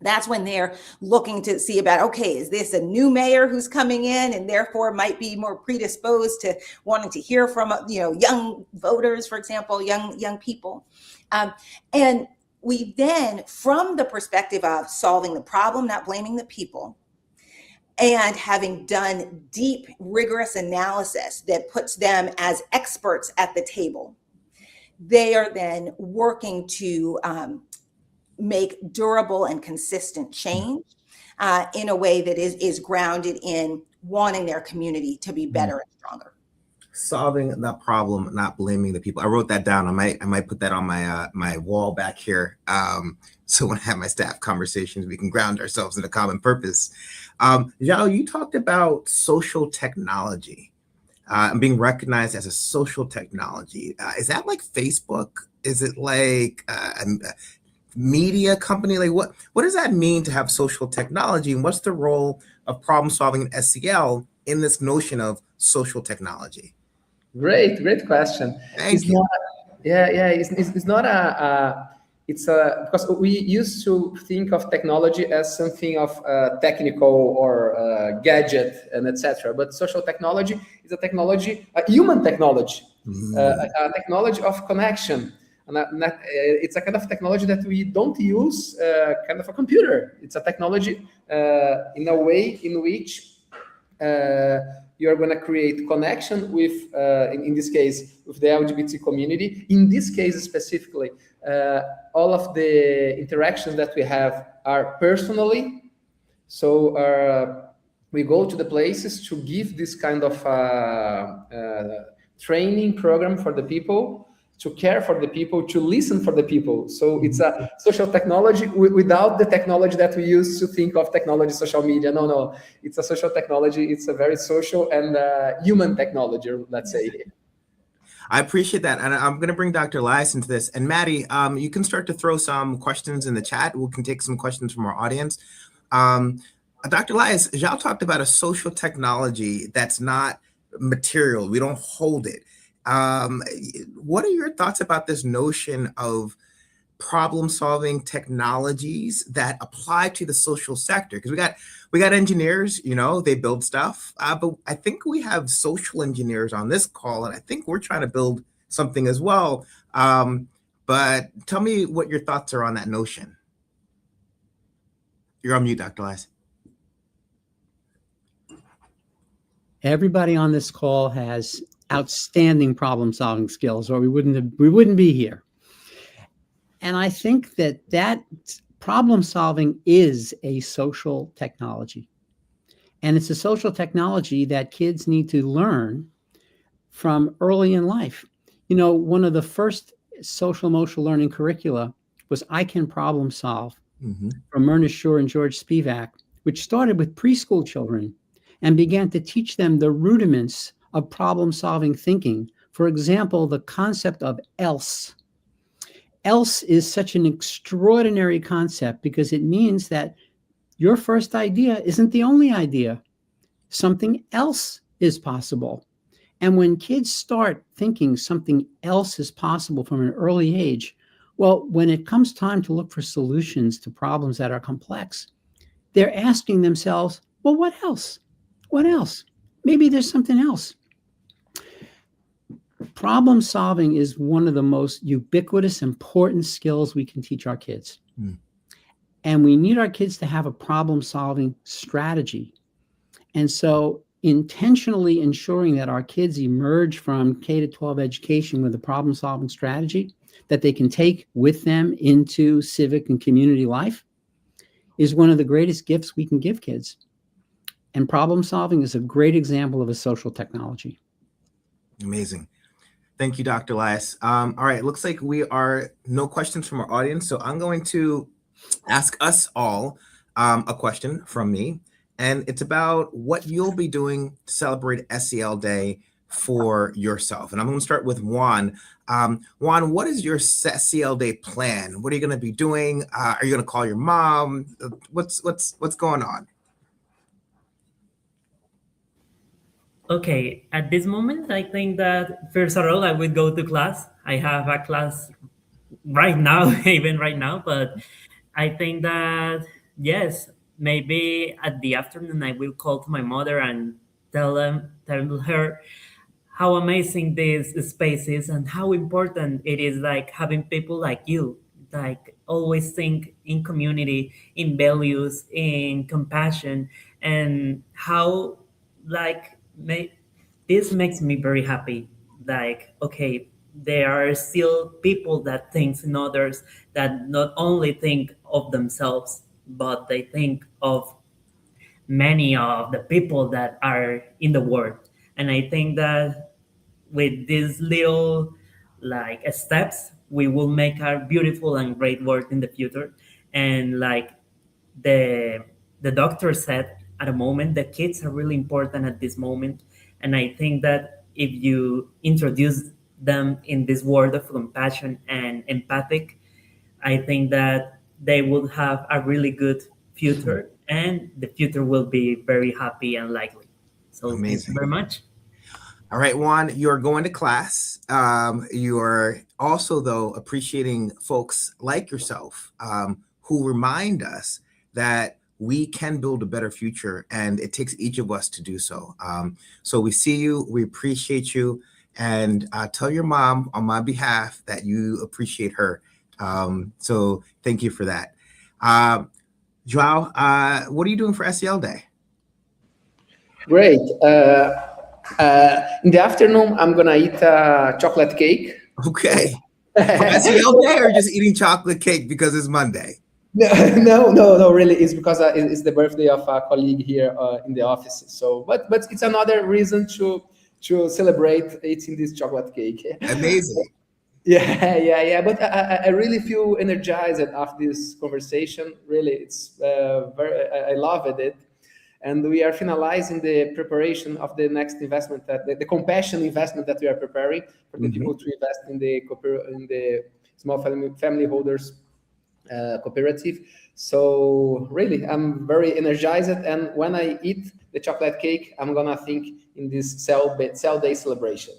That's when they're looking to see about, okay, is this a new mayor who's coming in and therefore might be more predisposed to wanting to hear from, young voters, for example, young people. And we then, from the perspective of solving the problem, not blaming the people, and having done deep, rigorous analysis that puts them as experts at the table, they are then working to make durable and consistent change in a way that is grounded in wanting their community to be better and stronger. Solving the problem, not blaming the people. I wrote that down. I might put that on my wall back here. So when I have my staff conversations, we can ground ourselves in a common purpose. João, you talked about social technology and being recognized as a social technology. Is that like Facebook? Is it like a media company? Like what does that mean to have social technology, and what's the role of problem solving in SEL in this notion of social technology? Great question. Thank you. It's not because we used to think of technology as something of technical or gadget and etc. But social technology is a human technology, a technology of connection. And it's a kind of technology that we don't use kind of a computer. It's a technology in a way in which you're going to create connection with, in this case, with the LGBT community. In this case specifically, all of the interactions that we have are personally. So we go to the places to give this kind of training program for the people, to care for the people, to listen for the people. So it's a social technology without the technology that we use to think of technology, social media. No, it's a social technology. It's a very social and human technology, let's say. I appreciate that. And I'm going to bring Dr. Elias into this. And Maddie, you can start to throw some questions in the chat. We can take some questions from our audience. Dr. Elias, João talked about a social technology that's not material. We don't hold it. What are your thoughts about this notion of problem-solving technologies that apply to the social sector? Because we got engineers, they build stuff, but I think we have social engineers on this call, and I think we're trying to build something as well. But tell me what your thoughts are on that notion. You're on mute, Dr. Elias. Everybody on this call has outstanding problem-solving skills, or we wouldn't be here. And I think that problem-solving is a social technology. And it's a social technology that kids need to learn from early in life. One of the first social emotional learning curricula was I Can Problem Solve from Ernest Shore and George Spivak, which started with preschool children and began to teach them the rudiments of problem-solving thinking. For example, the concept of else. Else is such an extraordinary concept because it means that your first idea isn't the only idea. Something else is possible. And when kids start thinking something else is possible from an early age, well, when it comes time to look for solutions to problems that are complex, they're asking themselves, well, what else? What else? Maybe there's something else. Problem solving is one of the most ubiquitous, important skills we can teach our kids. And we need our kids to have a problem solving strategy. And so intentionally ensuring that our kids emerge from K-12 education with a problem solving strategy that they can take with them into civic and community life is one of the greatest gifts we can give kids. And problem solving is a great example of a social technology. Amazing. Thank you, Dr. Elias. All right, looks like no questions from our audience. So I'm going to ask us all a question from me. And it's about what you'll be doing to celebrate SEL Day for yourself. And I'm going to start with Juan. Juan, what is your SEL Day plan? What are you going to be doing? Are you going to call your mom? What's going on? Okay, at this moment, I think that first of all, I would go to class. I have a class right now, even right now, but I think that, yes, maybe at the afternoon, I will call to my mother and tell her how amazing this space is and how important it is, like having people like you, like always think in community, in values, in compassion, and how this makes me very happy. Like, okay, there are still people that think in others, that not only think of themselves, but they think of many of the people that are in the world. And I think that with these little steps, we will make a beautiful and great world in the future. And like the doctor said, at a moment, the kids are really important at this moment. And I think that if you introduce them in this world of compassion and empathic, I think that they will have a really good future, and the future will be very happy and likely. So amazing. Thank you very much. All right, Juan, you're going to class. You are also, though, appreciating folks like yourself who remind us that we can build a better future, and it takes each of us to do so. So we see you, we appreciate you, and tell your mom on my behalf that you appreciate her. So thank you for that. João, what are you doing for SEL Day? Great. In the afternoon, I'm gonna eat a chocolate cake. Okay. For SEL Day, or just eating chocolate cake because it's Monday? No, really, it's because it's the birthday of a colleague here in the office. So, but it's another reason to celebrate eating this chocolate cake. Amazing. Yeah. But I really feel energized after this conversation. Really, it's I loved it. And we are finalizing the preparation of the next investment, the compassion investment that we are preparing for the people to invest in the small family holders cooperative. So really, I'm very energized. And when I eat the chocolate cake, I'm gonna think in this SEL Day celebration.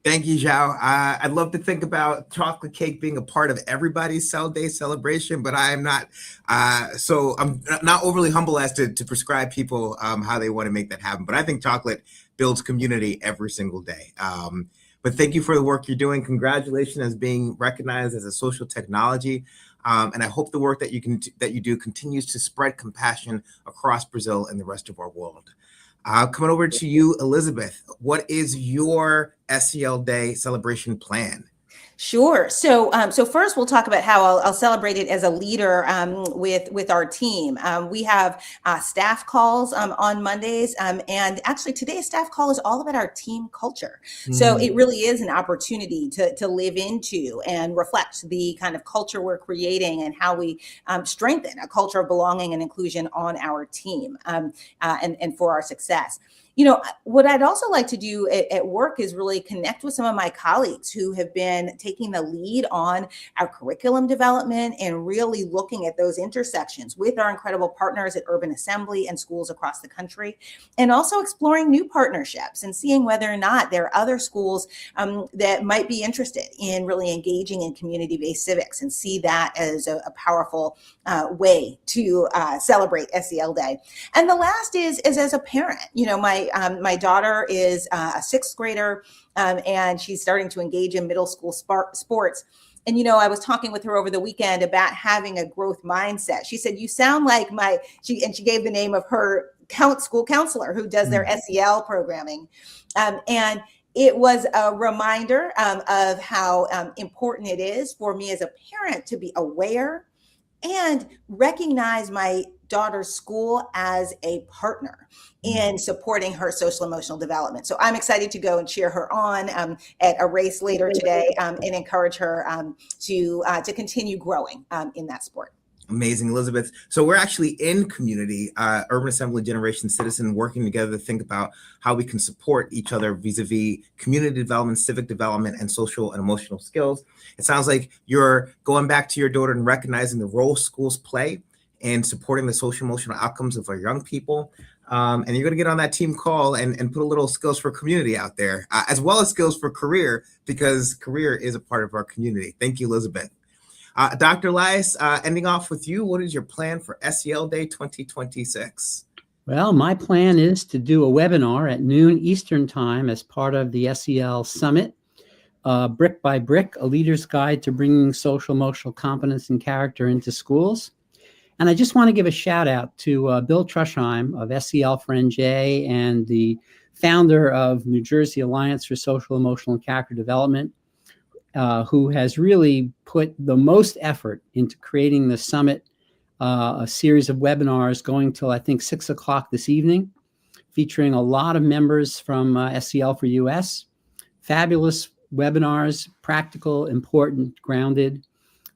Thank you, João. I'd love to think about chocolate cake being a part of everybody's SEL Day celebration, but I am not. So I'm not overly humble as to prescribe people how they want to make that happen. But I think chocolate builds community every single day. But thank you for the work you're doing. Congratulations as being recognized as a social technology. And I hope the work that you do continues to spread compassion across Brazil and the rest of our world. Coming over to you, Elizabeth, what is your SEL Day celebration plan? Sure. So first we'll talk about how I'll celebrate it as a leader with our team. We have staff calls on Mondays, and actually today's staff call is all about our team culture. So it really is an opportunity to live into and reflect the kind of culture we're creating and how we strengthen a culture of belonging and inclusion on our team and for our success. You know, what I'd also like to do at work is really connect with some of my colleagues who have been taking the lead on our curriculum development and really looking at those intersections with our incredible partners at Urban Assembly and schools across the country, and also exploring new partnerships and seeing whether or not there are other schools that might be interested in really engaging in community-based civics and see that as a powerful way to celebrate SEL Day. And the last is as a parent. You know, my daughter is a sixth grader and she's starting to engage in middle school sports. And, you know, I was talking with her over the weekend about having a growth mindset. She said, you sound like she gave the name of her school counselor who does their SEL programming. And it was a reminder of how important it is for me as a parent to be aware and recognize my daughter's school as a partner in supporting her social emotional development. So I'm excited to go and cheer her on at a race later today and encourage her to continue growing in that sport. Amazing, Elizabeth. So we're actually in community, Urban Assembly Generation Citizen, working together to think about how we can support each other vis-a-vis community development, civic development, and social and emotional skills. It sounds like you're going back to your daughter and recognizing the role schools play in supporting the social emotional outcomes of our young people. And you're going to get on that team call and put a little skills for community out there, as well as skills for career, because career is a part of our community. Thank you, Elizabeth. Dr. Elias, ending off with you, what is your plan for SEL Day 2026? Well, my plan is to do a webinar at noon Eastern time as part of the SEL Summit, Brick by Brick, a leader's guide to bringing social emotional competence and character into schools. And I just want to give a shout out to Bill Trusheim of SEL for NJ and the founder of New Jersey Alliance for Social, Emotional, and Character Development, who has really put the most effort into creating the summit, a series of webinars going till I think 6 o'clock this evening, featuring a lot of members from SEL for US. Fabulous webinars, practical, important, grounded.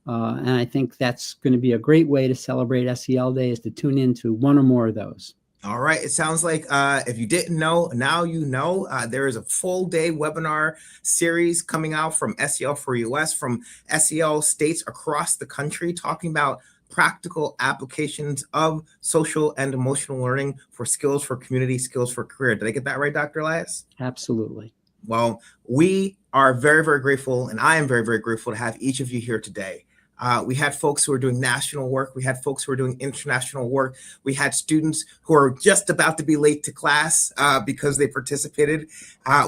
And I think that's going to be a great way to celebrate SEL Day, is to tune into one or more of those. All right. It sounds like if you didn't know, now you know. There is a full day webinar series coming out from SEL for US, from SEL states across the country, talking about practical applications of social and emotional learning for skills for community, skills for career. Did I get that right, Dr. Elias? Absolutely. Well, we are very, very grateful, and I am very, very grateful to have each of you here today. We had folks who are doing national work. We had folks who are doing international work. We had students who are just about to be late to class because they participated.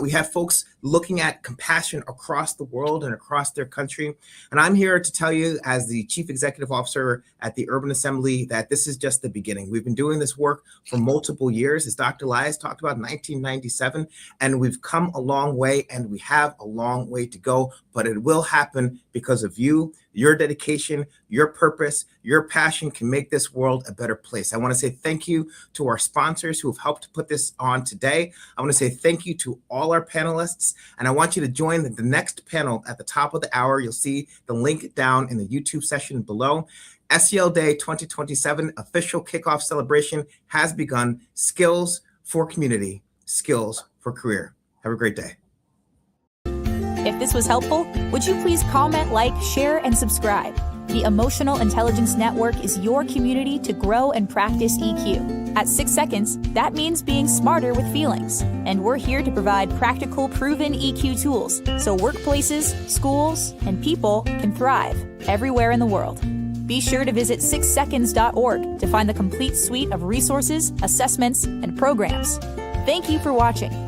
We had folks looking at compassion across the world and across their country. And I'm here to tell you, as the Chief Executive Officer at the Urban Assembly, that this is just the beginning. We've been doing this work for multiple years, as Dr. Elias talked about, 1997, and we've come a long way, and we have a long way to go, but it will happen because of you. Your dedication, your purpose, your passion can make this world a better place. I want to say thank you to our sponsors who have helped put this on today. I want to say thank you to all our panelists, and I want you to join the next panel at the top of the hour. You'll see the link down in the YouTube session below. SEL Day 2027 official kickoff celebration has begun. Skills for community, skills for career. Have a great day. If this was helpful, would you please comment, like, share, and subscribe? The Emotional Intelligence Network is your community to grow and practice EQ. At 6 Seconds, that means being smarter with feelings. And we're here to provide practical, proven EQ tools so workplaces, schools, and people can thrive everywhere in the world. Be sure to visit 6seconds.org to find the complete suite of resources, assessments, and programs. Thank you for watching.